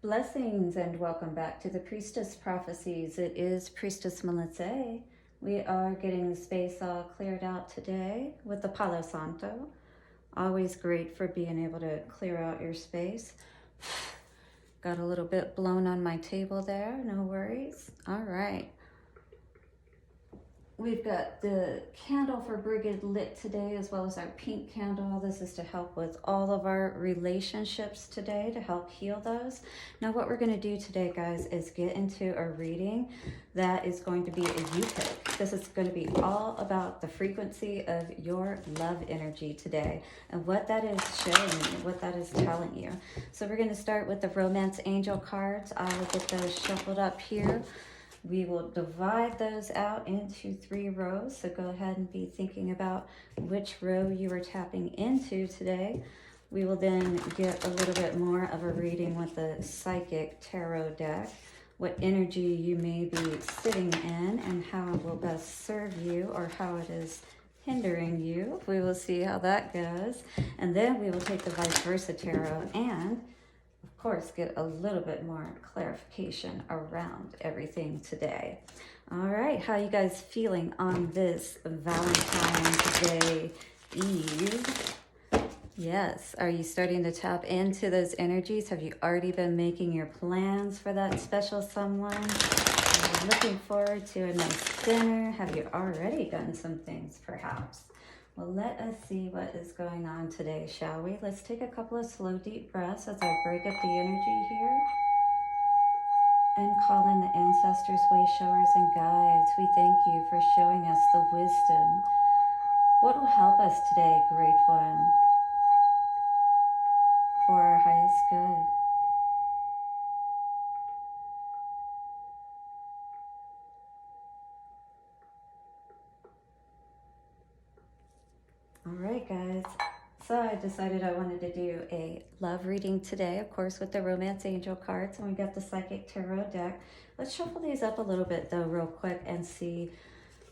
Blessings and welcome back to the Priestess Prophecies. It is Priestess Melissa. We are getting the space all cleared out today with the Palo Santo. Always great for being able to clear out your space. Got a little bit blown on my table there, no worries. All right. We've got the candle for Brigid lit today, as well as our pink candle. This is to help with all of our relationships today, to help heal those. Now what we're going to do today, guys, is get into a reading that is going to be a you pick. This is going to be all about the frequency of your love energy today and what that is showing you, what that is telling you. So we're going to start with the romance angel cards. I will get those shuffled up here. We will divide those out into 3 rows. So go ahead and be thinking about which row you are tapping into today. We will then get a little bit more of a reading with the Psychic Tarot deck, what energy you may be sitting in and how it will best serve you or how it is hindering you. We will see how that goes. And then we will take the Vice Versa Tarot and of course, get a little bit more clarification around everything today. All right, how you guys feeling on this Valentine's Day Eve? Yes, are you starting to tap into those energies? Have you already been making your plans for that special someone? Are you looking forward to a nice dinner? Have you already done some things, perhaps? Well, let us see what is going on today, shall we? Let's take a couple of slow, deep breaths as I break up the energy here and call in the ancestors, way showers, and guides. We thank you for showing us the wisdom. What will help us today, Great One, for our highest good? All right, guys. So I decided I wanted to do a love reading today, of course, with the Romance Angel cards. And we got the Psychic Tarot deck. Let's shuffle these up a little bit, though, real quick and see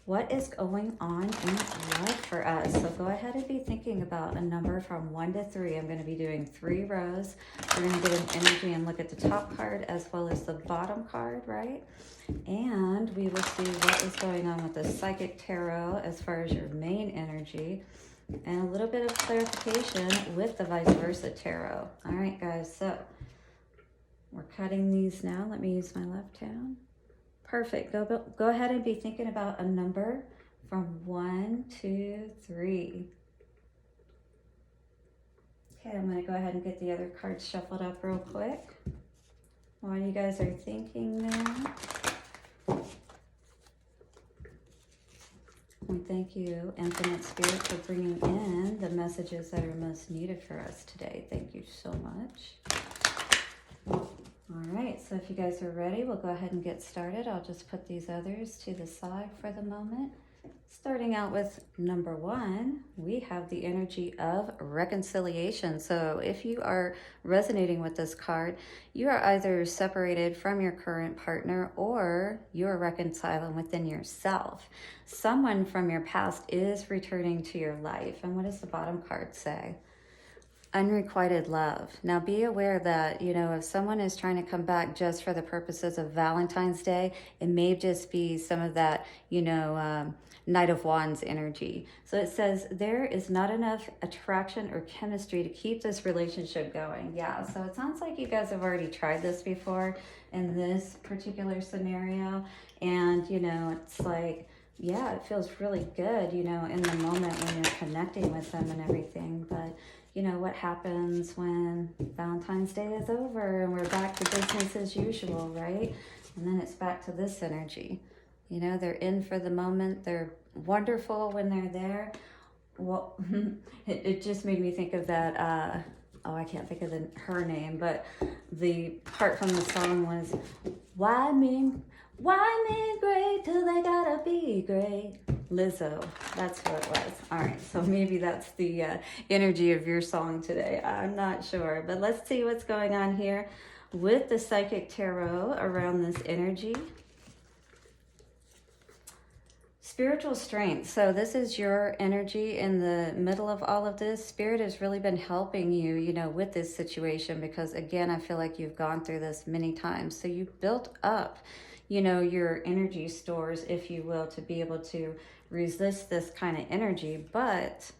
what is going on in life for us. So go ahead and be thinking about a number from 1 to 3. I'm going to be doing 3 rows. We're going to get an energy and look at the top card as well as the bottom card, right? And we will see what is going on with the Psychic Tarot as far as your main energy. And a little bit of clarification with the Vice Versa Tarot. All right, guys, so we're cutting these now. Let me use my left hand. Perfect. Go ahead and be thinking about a number from 1 to 3. Okay, I'm going to go ahead and get the other cards shuffled up real quick while you guys are thinking now. And thank you, Infinite Spirit, for bringing in the messages that are most needed for us today. Thank you so much. All right, so if you guys are ready, we'll go ahead and get started. I'll just put these others to the side for the moment. Starting out with number 1, we have the energy of reconciliation. So if you are resonating with this card, you are either separated from your current partner or you are reconciling within yourself. Someone from your past is returning to your life. And what does the bottom card say? Unrequited love. Now be aware that, if someone is trying to come back just for the purposes of Valentine's Day, it may just be some of that, Knight of Wands energy. So it says there is not enough attraction or chemistry to keep this relationship going. Yeah, so it sounds like you guys have already tried this before in this particular scenario. And, it's like, yeah, it feels really good, in the moment when you're connecting with them and everything. But what happens when Valentine's Day is over and we're back to business as usual, right? And then it's back to this energy. They're in for the moment. They're wonderful when they're there. Well, it just made me think of that, I can't think of her name, but the part from the song was, why me great till they gotta be great? Lizzo, that's who it was. All right, so maybe that's the energy of your song today. I'm not sure, but let's see what's going on here with the Psychic Tarot around this energy. Spiritual strength. So this is your energy in the middle of all of this. Spirit has really been helping you, you know, with this situation, because again, I feel like you've gone through this many times. So you've built up, you know, your energy stores, if you will, to be able to resist this kind of energy. But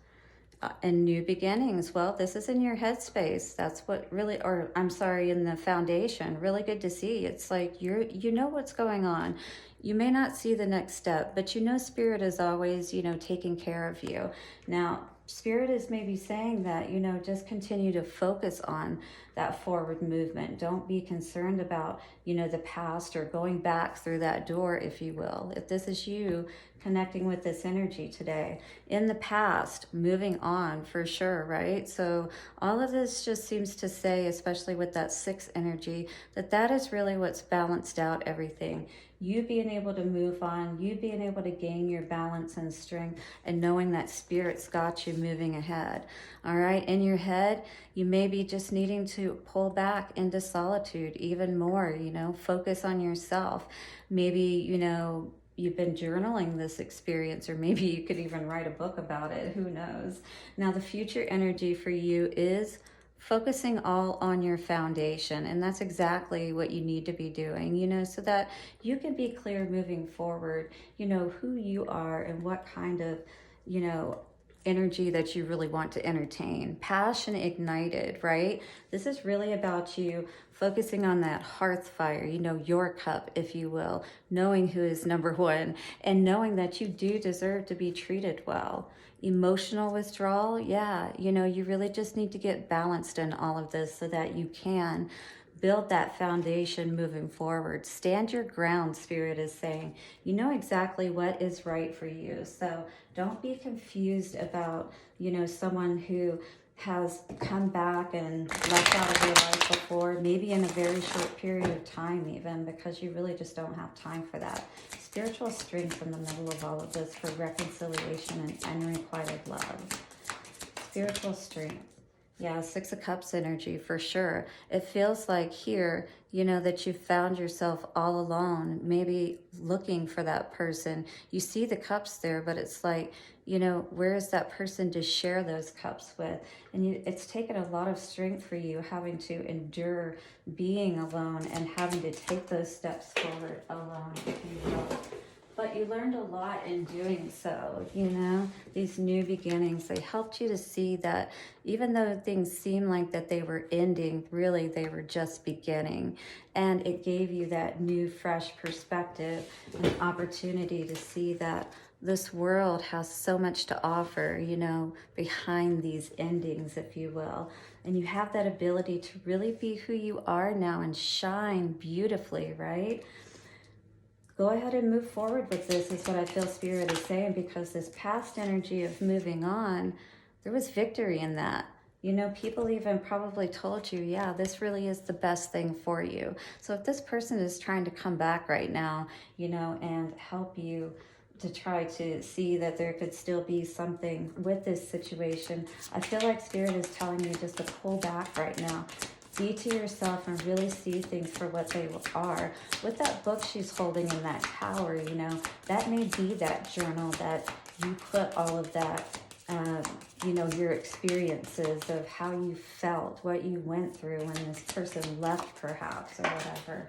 and new beginnings, well, this is in your headspace. That's what really, or I'm sorry, in the foundation. Really good to see. It's like you know what's going on. You may not see the next step, but you know Spirit is always, you know, taking care of you. Now, Spirit is maybe saying that, you know, just continue to focus on that forward movement. Don't be concerned about, you know, the past or going back through that door, if you will. If this is you connecting with this energy today, in the past, moving on for sure, right? So all of this just seems to say, especially with that 6 energy, that that is really what's balanced out everything. You being able to move on, you being able to gain your balance and strength, and knowing that Spirit's got you moving ahead. All right, in your head, you may be just needing to pull back into solitude even more, you know, focus on yourself. Maybe, you know, you've been journaling this experience, or maybe you could even write a book about it. Who knows? Now, the future energy for you is focusing all on your foundation, and that's exactly what you need to be doing, you know, so that you can be clear moving forward, you know, who you are and what kind of, you know, energy that you really want to entertain. Passion ignited, right? This is really about you focusing on that hearth fire, you know, your cup, if you will, knowing who is number one, and knowing that you do deserve to be treated well. Emotional withdrawal, yeah, you know, you really just need to get balanced in all of this so that you can build that foundation moving forward. Stand your ground, Spirit is saying. You know exactly what is right for you. So don't be confused about, you know, someone who has come back and left out of your life before, maybe in a very short period of time even, because you really just don't have time for that. Spiritual strength in the middle of all of this for reconciliation and unrequited love. Spiritual strength. Yeah, 6 of Cups energy for sure. It feels like here, you know, that you found yourself all alone, maybe looking for that person. You see the cups there, but it's like, you know, where is that person to share those cups with? And it's taken a lot of strength for you having to endure being alone and having to take those steps forward alone, if you will. But you learned a lot in doing so, you know, these new beginnings. They helped you to see that even though things seem like that they were ending, really they were just beginning. And it gave you that new, fresh perspective and opportunity to see that this world has so much to offer, you know, behind these endings, if you will. And you have that ability to really be who you are now and shine beautifully, right? Go ahead and move forward with this, is what I feel Spirit is saying, because this past energy of moving on, there was victory in that. You know, people even probably told you, yeah, this really is the best thing for you. So if this person is trying to come back right now, you know, and help you to try to see that there could still be something with this situation, I feel like Spirit is telling you just to pull back right now. Be to yourself and really see things for what they are. With that book she's holding in that tower, you know, that may be that journal that you put all of that, you know, your experiences of how you felt, what you went through when this person left perhaps, or whatever.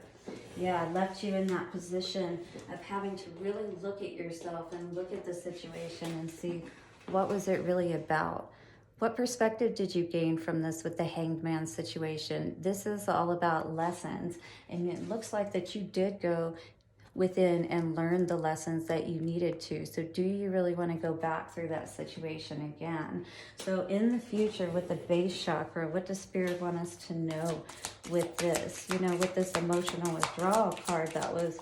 Yeah, left you in that position of having to really look at yourself and look at the situation and see what was it really about. What perspective did you gain from this with the Hanged Man situation? This is all about lessons, and it looks like that you did go within and learn the lessons that you needed to. So do you really want to go back through that situation again? So in the future with the base chakra, what does Spirit want us to know with this? You know, with this emotional withdrawal card that was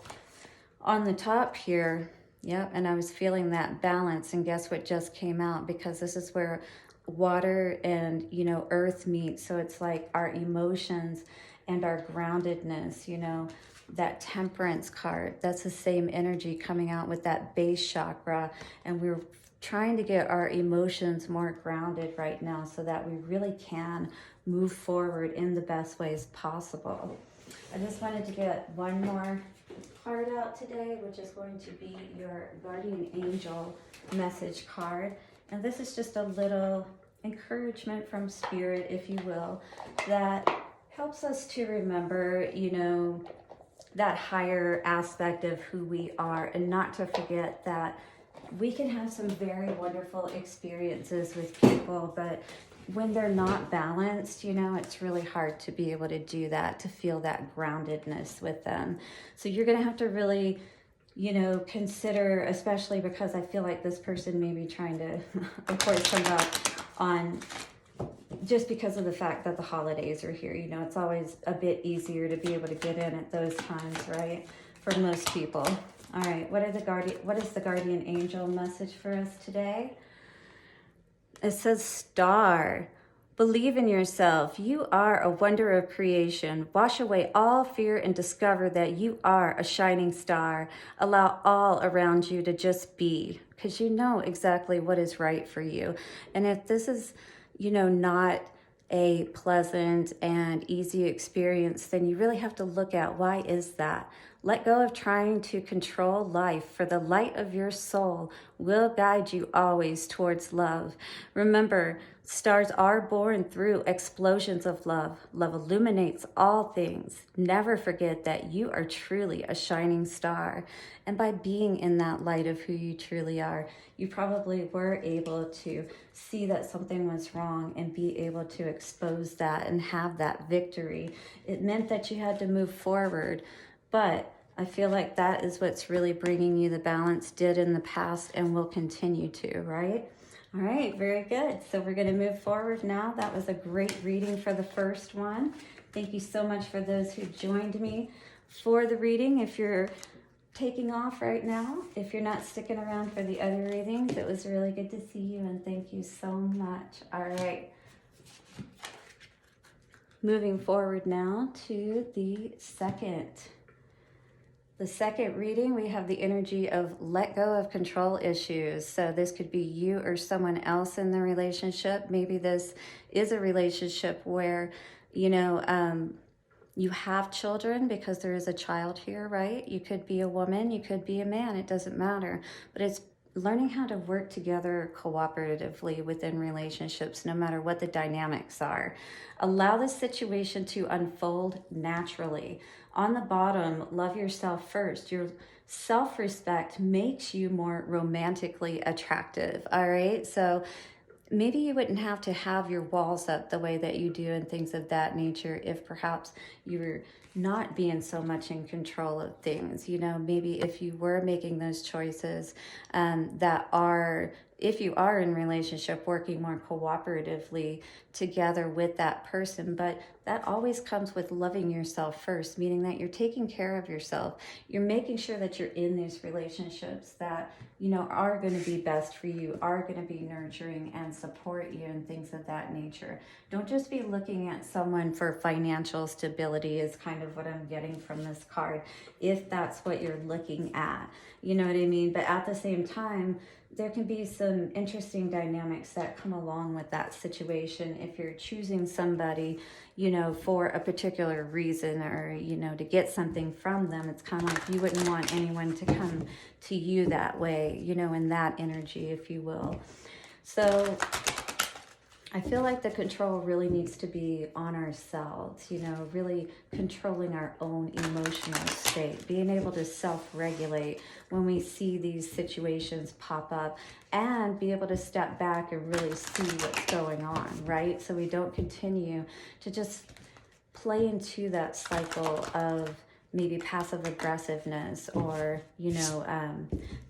on the top here. Yep, and I was feeling that balance, and guess what just came out? Because this is where water and, you know, earth meet. So it's like our emotions and our groundedness, you know, that temperance card, that's the same energy coming out with that base chakra. And we're trying to get our emotions more grounded right now so that we really can move forward in the best ways possible. I just wanted to get one more card out today, which is going to be your guardian angel message card. And this is just a little encouragement from spirit, if you will, that helps us to remember, you know, that higher aspect of who we are, and not to forget that we can have some very wonderful experiences with people, but when they're not balanced, you know, it's really hard to be able to do that, to feel that groundedness with them. So you're going to have to really, you know, consider, especially because I feel like this person may be trying to, of course, come back on just because of the fact that the holidays are here. You know, it's always a bit easier to be able to get in at those times, right? For most people. All right, what is the guardian angel message for us today? It says, star, believe in yourself. You are a wonder of creation. Wash away all fear and discover that you are a shining star. Allow all around you to just be, because you know exactly what is right for you. And if this is, you know, not a pleasant and easy experience, then you really have to look at, why is that? Let go of trying to control life, for the light of your soul will guide you always towards love. Remember, stars are born through explosions of love. Love illuminates all things. Never forget that you are truly a shining star. And by being in that light of who you truly are, you probably were able to see that something was wrong and be able to expose that and have that victory. It meant that you had to move forward, but I feel like that is what's really bringing you the balance, did in the past and will continue to, right? All right, very good. So we're going to move forward now. That was a great reading for the first one. Thank you so much for those who joined me for the reading. If you're taking off right now, if you're not sticking around for the other readings, it was really good to see you, and thank you so much. All right. Moving forward now to the second reading, we have the energy of let go of control issues. So this could be you or someone else in the relationship. Maybe this is a relationship where, you know, you have children, because there is a child here, right? You could be a woman, you could be a man, it doesn't matter. But it's learning how to work together cooperatively within relationships, no matter what the dynamics are. Allow the situation to unfold naturally. On the bottom, love yourself first. Your self-respect makes you more romantically attractive, all right? So maybe you wouldn't have to have your walls up the way that you do and things of that nature if perhaps you were not being so much in control of things. You know, maybe if you were making those choices that are, if you are in relationship, working more cooperatively together with that person. But that always comes with loving yourself first, meaning that you're taking care of yourself. You're making sure that you're in these relationships that, you know, are going to be best for you, are going to be nurturing and support you and things of that nature. Don't just be looking at someone for financial stability, is kind of what I'm getting from this card, if that's what you're looking at. You know what I mean? But at the same time, there can be some interesting dynamics that come along with that situation if you're choosing somebody, you know, for a particular reason, or, you know, to get something from them. It's kind of like you wouldn't want anyone to come to you that way, you know, in that energy, if you will. So I feel like the control really needs to be on ourselves, you know, really controlling our own emotional state, being able to self-regulate when we see these situations pop up, and be able to step back and really see what's going on, right? So we don't continue to just play into that cycle of maybe passive aggressiveness, or, you know,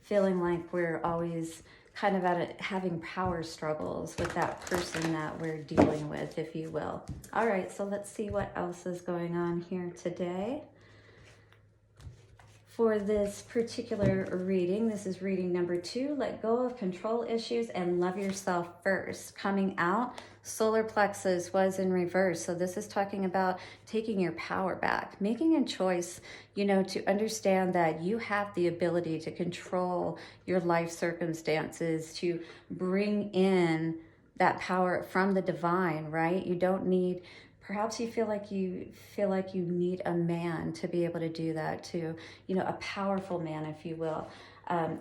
feeling like we're always kind of having power struggles with that person that we're dealing with, if you will. All right, so let's see what else is going on here today. For this particular reading, this is reading number 2, let go of control issues and love yourself first. Coming out, solar plexus was in reverse. So this is talking about taking your power back, making a choice, you know, to understand that you have the ability to control your life circumstances, to bring in that power from the divine, right? You don't need perhaps you feel like you need a man to be able to do that, to, you know, a powerful man, if you will.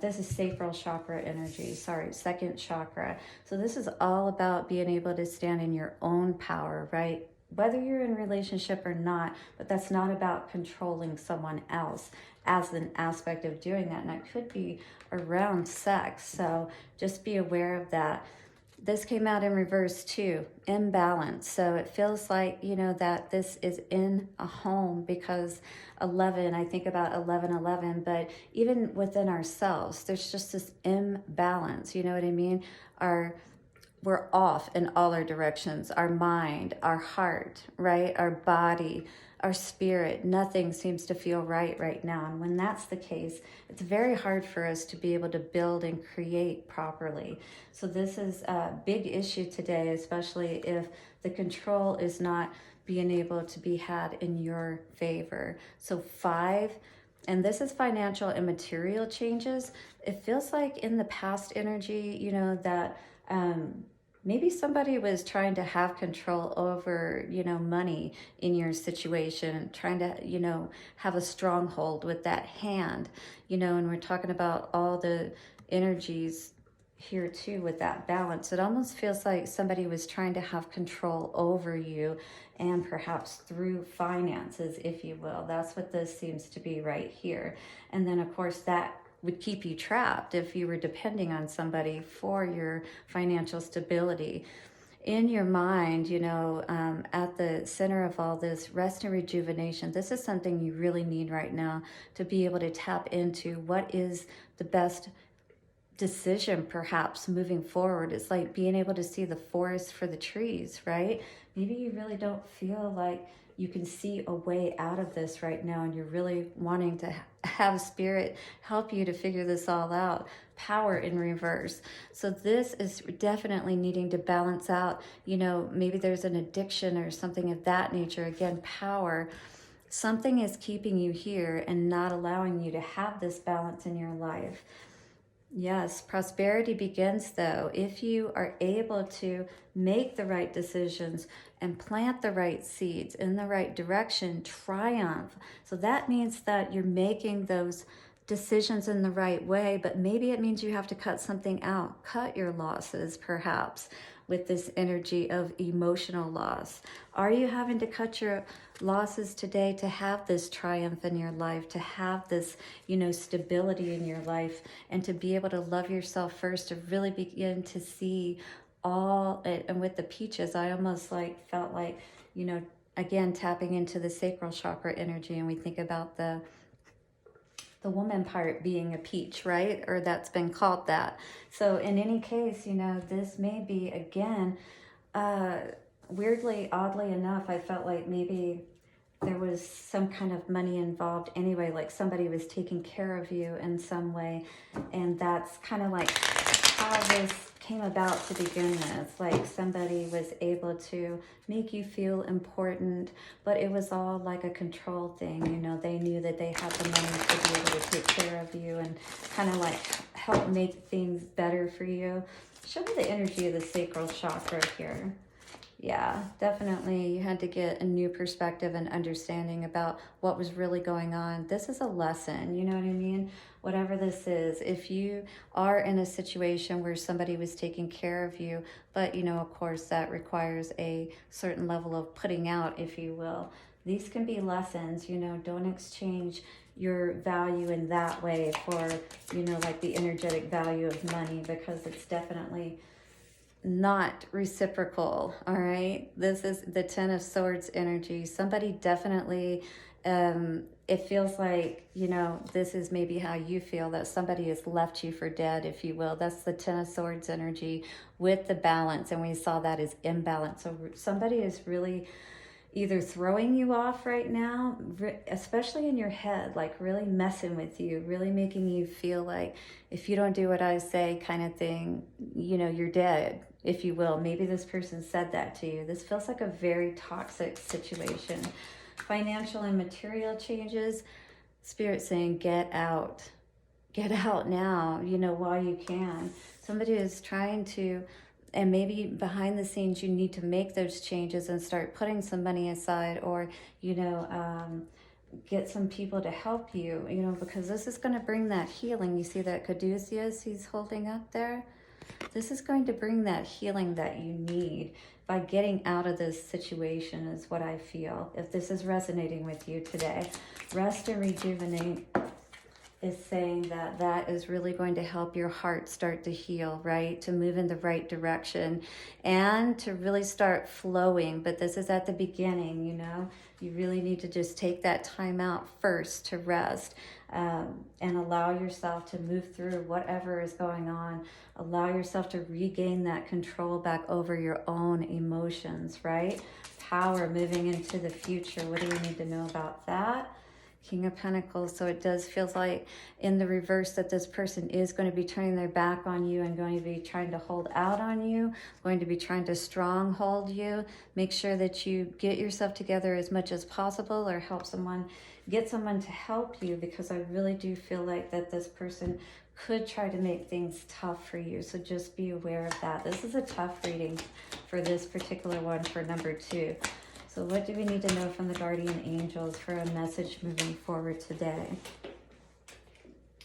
This is sacral chakra energy, sorry, second chakra. So this is all about being able to stand in your own power, right? Whether you're in a relationship or not, but that's not about controlling someone else as an aspect of doing that. And that could be around sex. So just be aware of that. This came out in reverse too, imbalance. So it feels like, you know, that this is in a home, because 11, I think about 11, but even within ourselves, there's just this imbalance. You know what I mean? We're off in all our directions, our mind, our heart, right? Our body, our spirit, nothing seems to feel right now. And when that's the case, it's very hard for us to be able to build and create properly. So this is a big issue today, especially if the control is not being able to be had in your favor. So 5, and this is financial and material changes. It feels like in the past energy, you know, that maybe somebody was trying to have control over, you know, money in your situation, trying to, you know, have a stronghold with that hand, you know, and we're talking about all the energies here too with that balance. It almost feels like somebody was trying to have control over you, and perhaps through finances, if you will. That's what this seems to be right here. And then of course that would keep you trapped if you were depending on somebody for your financial stability. In your mind, you know, at the center of all this, rest and rejuvenation. This is something you really need right now to be able to tap into what is the best decision perhaps moving forward. It's like being able to see the forest for the trees, right? Maybe you really don't feel like you can see a way out of this right now, and you're really wanting to have spirit help you to figure this all out. Power in reverse. So this is definitely needing to balance out, you know, maybe there's an addiction or something of that nature. Again, power. Something is keeping you here and not allowing you to have this balance in your life. Yes, prosperity begins though if you are able to make the right decisions and plant the right seeds in the right direction. Triumph. So that means that you're making those decisions in the right way, but maybe it means you have to cut something out. Cut your losses perhaps with this energy of emotional loss. Are you having to cut your losses today to have this triumph in your life, to have this, you know, stability in your life, and to be able to love yourself first, to really begin to see all it? And with the peaches, I almost like felt like, you know, again, tapping into the sacral chakra energy, and we think about the woman part being a peach, right? Or that's been called that. So in any case, you know, this may be, again, weirdly, oddly enough, I felt like maybe there was some kind of money involved anyway, like somebody was taking care of you in some way. And that's kind of like how this came about to begin with. Like somebody was able to make you feel important, but it was all like a control thing. You know, they knew that they had the money to be able to take care of you and kind of like help make things better for you. Show me the energy of the sacral chakra here. Yeah, definitely. You had to get a new perspective and understanding about what was really going on. This is a lesson, you know what I mean? Whatever this is, if you are in a situation where somebody was taking care of you, but, you know, of course, that requires a certain level of putting out, if you will. These can be lessons, you know, don't exchange your value in that way for, you know, like the energetic value of money, because it's definitely not reciprocal. All right, this is the Ten of Swords energy. Somebody definitely, it feels like, you know, this is maybe how you feel, that somebody has left you for dead, if you will. That's the Ten of Swords energy with the balance, and we saw that as imbalance. So somebody is really either throwing you off right now, especially in your head, like really messing with you, really making you feel like if you don't do what I say kind of thing, you know, you're dead, if you will. Maybe this person said that to you. This feels like a very toxic situation. Financial and material changes. Spirit saying, get out. Get out now, you know, while you can. Somebody is trying to And maybe behind the scenes, you need to make those changes and start putting some money aside, or, get some people to help you, because this is going to bring that healing. You see that caduceus he's holding up there? This is going to bring that healing that you need by getting out of this situation, is what I feel. If this is resonating with you today, rest and rejuvenate is saying that that is really going to help your heart start to heal, right? To move in the right direction and to really start flowing. But this is at the beginning, You really need to just take that time out first to rest, and allow yourself to move through whatever is going on. Allow yourself to regain that control back over your own emotions, right? Power moving into the future. What do you need to know about that? King of Pentacles. So it does feel like in the reverse that this person is going to be turning their back on you and going to be trying to hold out on you, going to be trying to stronghold you. Make sure that you get yourself together as much as possible, or get someone to help you, because I really do feel like that this person could try to make things tough for you. So just be aware of that. This is a tough reading for this particular one, for number 2. So what do we need to know from the guardian angels for a message moving forward today?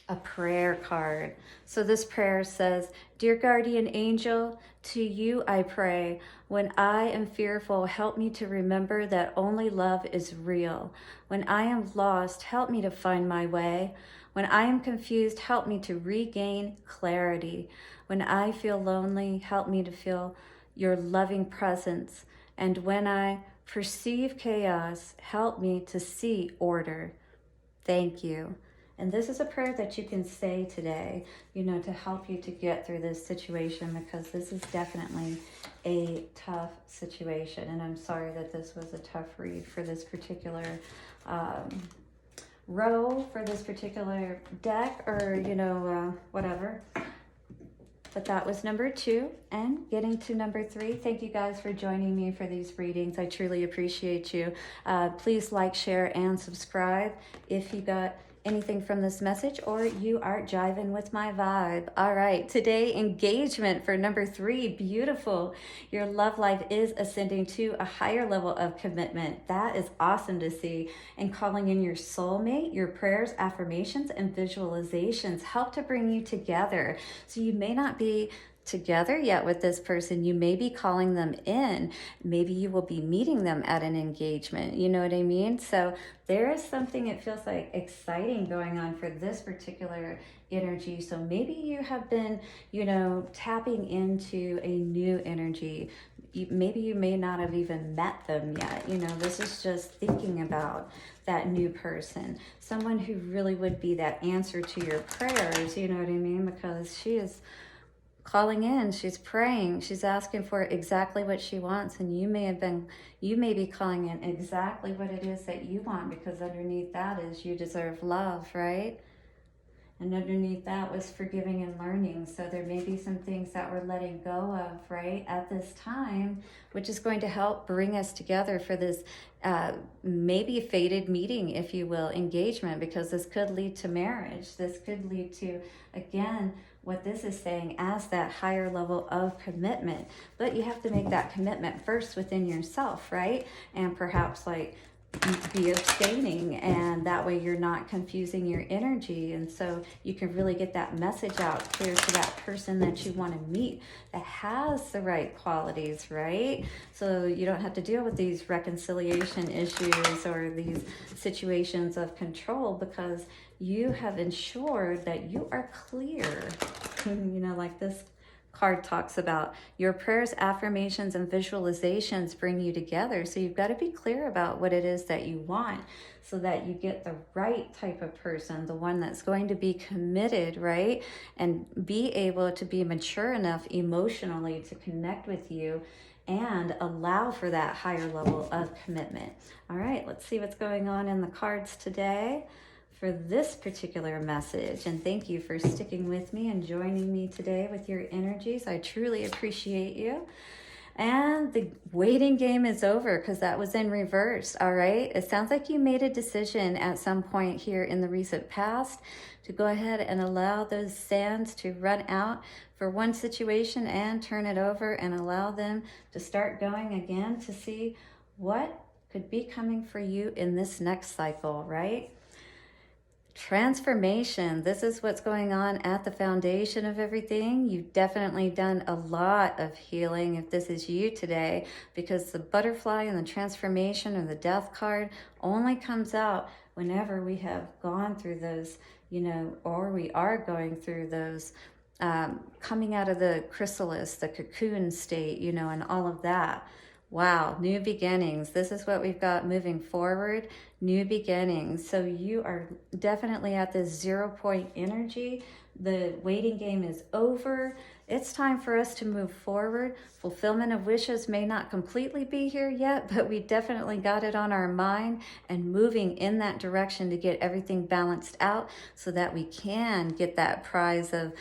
A prayer card. So this prayer says, "Dear guardian angel, to you I pray. When I am fearful, help me to remember that only love is real. When I am lost, help me to find my way. When I am confused, help me to regain clarity. When I feel lonely, help me to feel your loving presence. And when I perceive chaos, help me to see order. Thank you." And this is a prayer that you can say today, to help you to get through this situation, because this is definitely a tough situation. And I'm sorry that this was a tough read for this particular row, for this particular deck, or, whatever. But that was number 2, and getting to number 3. Thank you guys for joining me for these readings. I truly appreciate you. Please like, share, and subscribe if you got anything from this message, or you are jiving with my vibe. All right, today, engagement for number 3. Beautiful. Your love life is ascending to a higher level of commitment. That is awesome to see. And calling in your soulmate, your prayers, affirmations, and visualizations help to bring you together. So you may not be together yet with this person. You may be calling them in. Maybe you will be meeting them at an engagement. You know what I mean? So there is something, it feels like, exciting going on for this particular energy. So maybe you have been, tapping into a new energy. Maybe you may not have even met them yet. This is just thinking about that new person, someone who really would be that answer to your prayers. You know what I mean? Because she is calling in, she's praying, she's asking for exactly what she wants, and you may be calling in exactly what it is that you want, because underneath that is you deserve love, right? And underneath that was forgiving and learning. So there may be some things that we're letting go of, right, at this time, which is going to help bring us together for this maybe fated meeting, if you will, engagement, because this could lead to marriage. This could lead to, again, what this is saying as that higher level of commitment. But you have to make that commitment first within yourself, right? And perhaps be abstaining, and that way you're not confusing your energy, and so you can really get that message out clear to that person that you want to meet that has the right qualities, right? So you don't have to deal with these reconciliation issues or these situations of control, because you have ensured that you are clear. Like this card talks about, your prayers, affirmations, and visualizations bring you together. So you've got to be clear about what it is that you want, so that you get the right type of person, the one that's going to be committed, right? And be able to be mature enough emotionally to connect with you and allow for that higher level of commitment. All right, let's see what's going on in the cards today for this particular message. And thank you for sticking with me and joining me today with your energies. I truly appreciate you. And the waiting game is over because that was in reverse, all right? It sounds like you made a decision at some point here in the recent past to go ahead and allow those sands to run out for one situation and turn it over and allow them to start going again to see what could be coming for you in this next cycle, right? Transformation. This is what's going on at the foundation of everything. You've definitely done a lot of healing if this is you today, because the butterfly and the transformation or the death card only comes out whenever we have gone through those, or we are going through those, coming out of the chrysalis, the cocoon state, and all of that. Wow, new beginnings. This is what we've got moving forward, new beginnings. So you are definitely at this 0 point energy. The waiting game is over. It's time for us to move forward. Fulfillment of wishes may not completely be here yet, but we definitely got it on our mind and moving in that direction to get everything balanced out so that we can get that prize of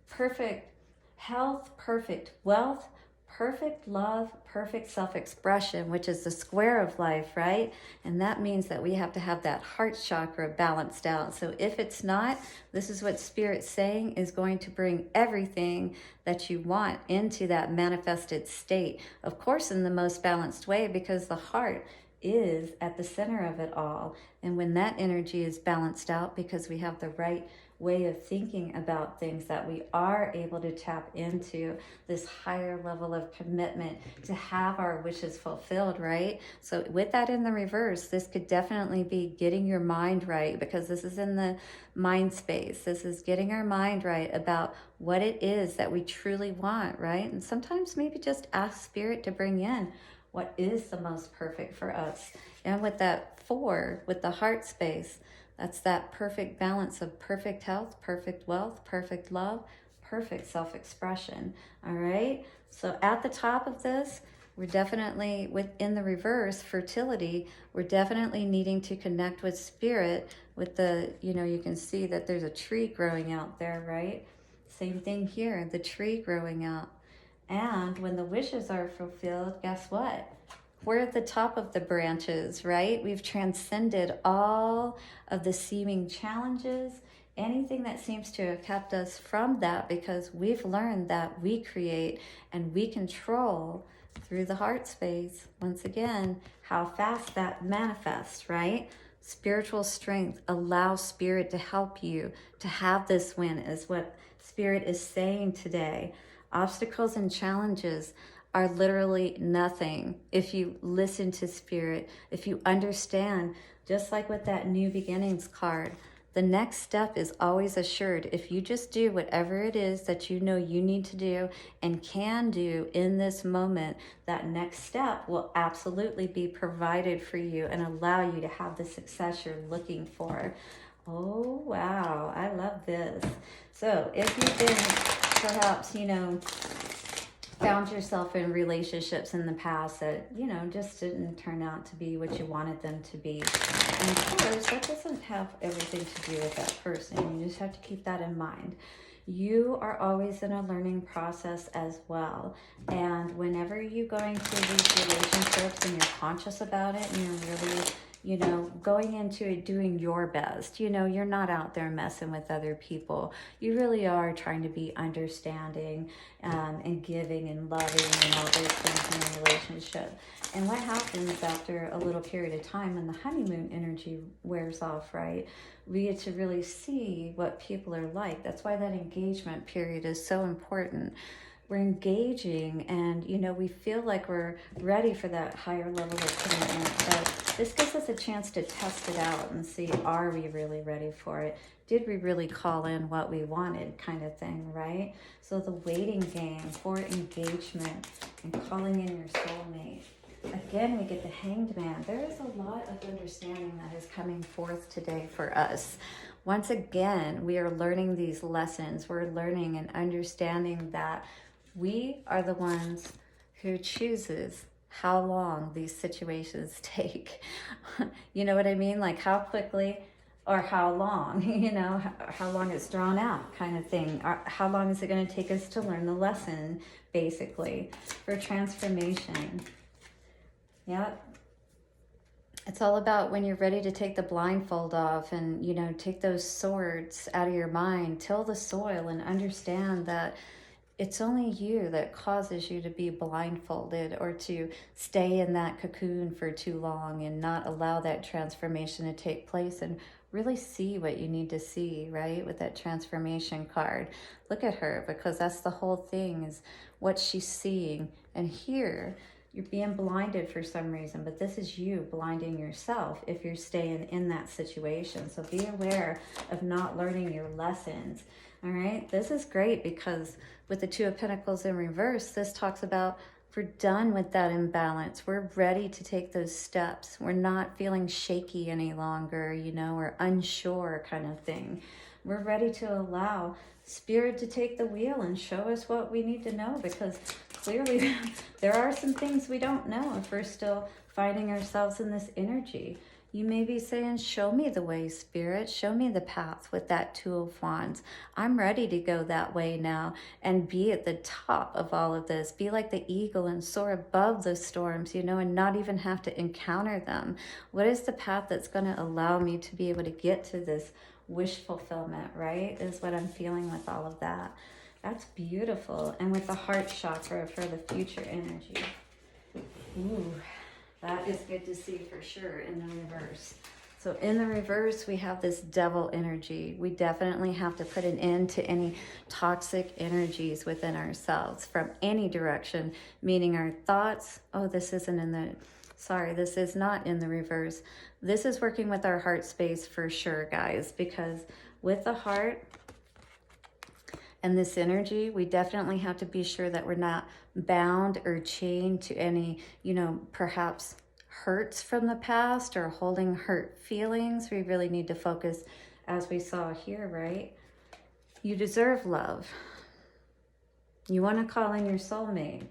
perfect health, perfect wealth, perfect love, perfect self-expression, which is the square of life, right? And that means that we have to have that heart chakra balanced out. So if it's not, this is what Spirit's saying is going to bring everything that you want into that manifested state. Of course, in the most balanced way, because the heart is at the center of it all. And when that energy is balanced out, because we have the right way of thinking about things, that we are able to tap into this higher level of commitment to have our wishes fulfilled, right? So with that in the reverse, this could definitely be getting your mind right, because this is in the mind space. This is getting our mind right about what it is that we truly want, right? And sometimes maybe just ask Spirit to bring in what is the most perfect for us. And with that 4, with the heart space, that's that perfect balance of perfect health, perfect wealth, perfect love, perfect self-expression. All right. So at the top of this, we're definitely within the reverse fertility. We're definitely needing to connect with Spirit with the, you can see that there's a tree growing out there, right? Same thing here, the tree growing out. And when the wishes are fulfilled, guess what? We're at the top of the branches, right? We've transcended all of the seeming challenges, anything that seems to have kept us from that, because we've learned that we create and we control through the heart space. Once again, how fast that manifests, right? Spiritual strength. Allow Spirit to help you to have this win, is what Spirit is saying today. Obstacles and challenges are literally nothing if you listen to Spirit, if you understand, just like with that new beginnings card, the next step is always assured. If you just do whatever it is that you know you need to do and can do in this moment, that next step will absolutely be provided for you and allow you to have the success you're looking for. Oh, wow. I love this. So if you've been perhaps, found yourself in relationships in the past that, just didn't turn out to be what you wanted them to be. And of course, that doesn't have everything to do with that person. You just have to keep that in mind. You are always in a learning process as well. And whenever you're going through these relationships and you're conscious about it and you're really going into it doing your best. You're not out there messing with other people. You really are trying to be understanding and giving and loving and all those things in a relationship. And what happens after a little period of time when the honeymoon energy wears off, right? We get to really see what people are like. That's why that engagement period is so important. We're engaging and, we feel like we're ready for that higher level of commitment. But this gives us a chance to test it out and see, are we really ready for it? Did we really call in what we wanted, kind of thing, right? So the waiting game for engagement and calling in your soulmate. Again, we get the Hanged Man. There is a lot of understanding that is coming forth today for us. Once again, we are learning these lessons. We're learning and understanding that we are the ones who chooses how long these situations take. You know what I mean? Like how quickly or how long, you know, how long it's drawn out kind of thing. Or how long is it going to take us to learn the lesson, basically, for transformation. Yep. It's all about when you're ready to take the blindfold off and, you know, take those swords out of your mind, till the soil, and understand that it's only you that causes you to be blindfolded or to stay in that cocoon for too long and not allow that transformation to take place and really see what you need to see, right? With that transformation card. Look at her, because that's the whole thing, is what she's seeing. And here, you're being blinded for some reason, but this is you blinding yourself if you're staying in that situation. So be aware of not learning your lessons. All right, this is great because with the Two of Pentacles in reverse, this talks about we're done with that imbalance. We're ready to take those steps. We're not feeling shaky any longer, you know, or unsure kind of thing. We're ready to allow Spirit to take the wheel and show us what we need to know, because clearly there are some things we don't know if we're still finding ourselves in this energy. You may be saying, show me the way, Spirit. Show me the path with that Two of Wands. I'm ready to go that way now and be at the top of all of this. Be like the eagle and soar above the storms, you know, and not even have to encounter them. What is the path that's going to allow me to be able to get to this wish fulfillment, right? Is what I'm feeling with all of that. That's beautiful. And with the heart chakra for the future energy. Ooh. That is good to see for sure in the reverse. So in the reverse, we have this devil energy. We definitely have to put an end to any toxic energies within ourselves from any direction, meaning our thoughts. Oh, this isn't in the, sorry, this is not in the reverse. This is working with our heart space for sure, guys, because with the heart and this energy, we definitely have to be sure that we're not bound or chained to any, you know, perhaps hurts from the past or holding hurt feelings. We really need to focus, as we saw here, right? You deserve love. You want to call in your soulmate.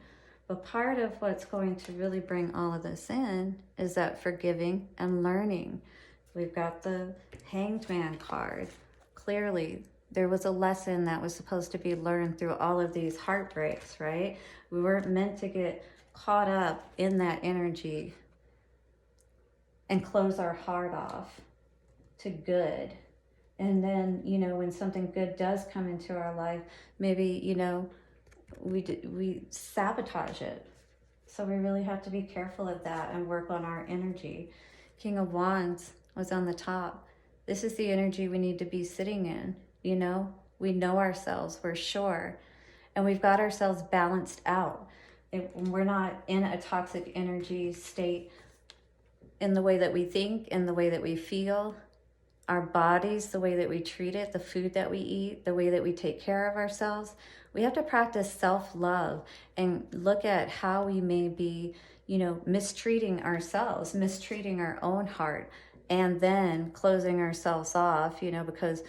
But part of what's going to really bring all of this in is that forgiving and learning. We've got the Hanged Man card. Clearly, there was a lesson that was supposed to be learned through all of these heartbreaks, right? We weren't meant to get caught up in that energy and close our heart off to good. And then, you know, when something good does come into our life, maybe, you know, we sabotage it. So we really have to be careful of that and work on our energy. King of Wands was on the top. This is the energy we need to be sitting in. You know, we know ourselves, we're sure, and we've got ourselves balanced out. We're not in a toxic energy state in the way that we think, in the way that we feel, our bodies, the way that we treat it, the food that we eat, the way that we take care of ourselves. We have to practice self-love and look at how we may be, you know, mistreating ourselves, mistreating our own heart, and then closing ourselves off, you know, because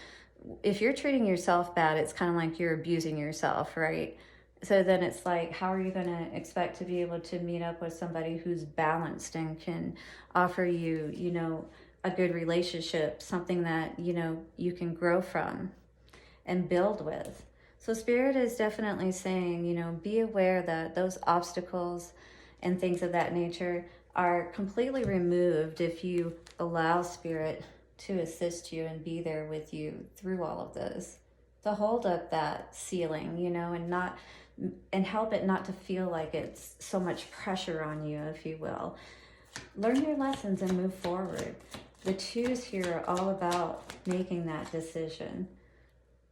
if you're treating yourself bad, it's kind of like you're abusing yourself, right? So then it's like, how are you going to expect to be able to meet up with somebody who's balanced and can offer you, you know, a good relationship, something that, you know, you can grow from and build with. So Spirit is definitely saying, you know, be aware that those obstacles and things of that nature are completely removed if you allow Spirit to assist you and be there with you through all of this, to hold up that ceiling, you know, and help it not to feel like it's so much pressure on you, if you will. Learn your lessons and move forward. The twos here are all about making that decision.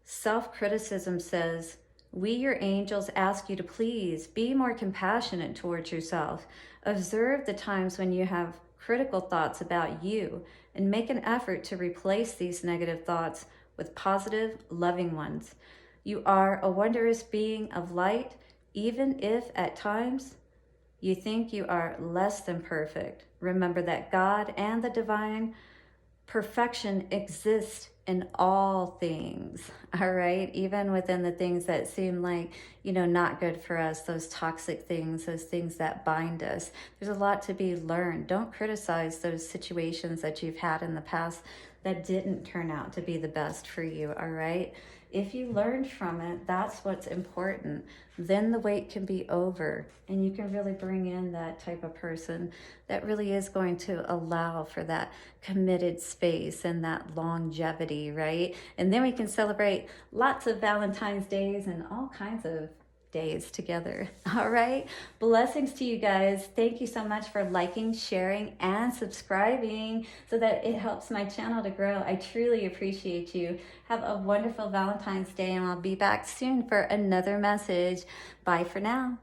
Self-criticism says, we, your angels, ask you to please be more compassionate towards yourself. Observe the times when you have critical thoughts about you and make an effort to replace these negative thoughts with positive, loving ones. You are a wondrous being of light, even if at times you think you are less than perfect. Remember that God and the divine perfection exist in all things, all right? Even within the things that seem like, you know, not good for us, those toxic things, those things that bind us. There's a lot to be learned. Don't criticize those situations that you've had in the past that didn't turn out to be the best for you, all right? If you learned from it, that's what's important. Then the wait can be over and you can really bring in that type of person that really is going to allow for that committed space and that longevity, right? And then we can celebrate lots of Valentine's days and all kinds of days together. All right. Blessings to you guys. Thank you so much for liking, sharing, and subscribing so that it helps my channel to grow. I truly appreciate you. Have a wonderful Valentine's Day, and I'll be back soon for another message. Bye for now.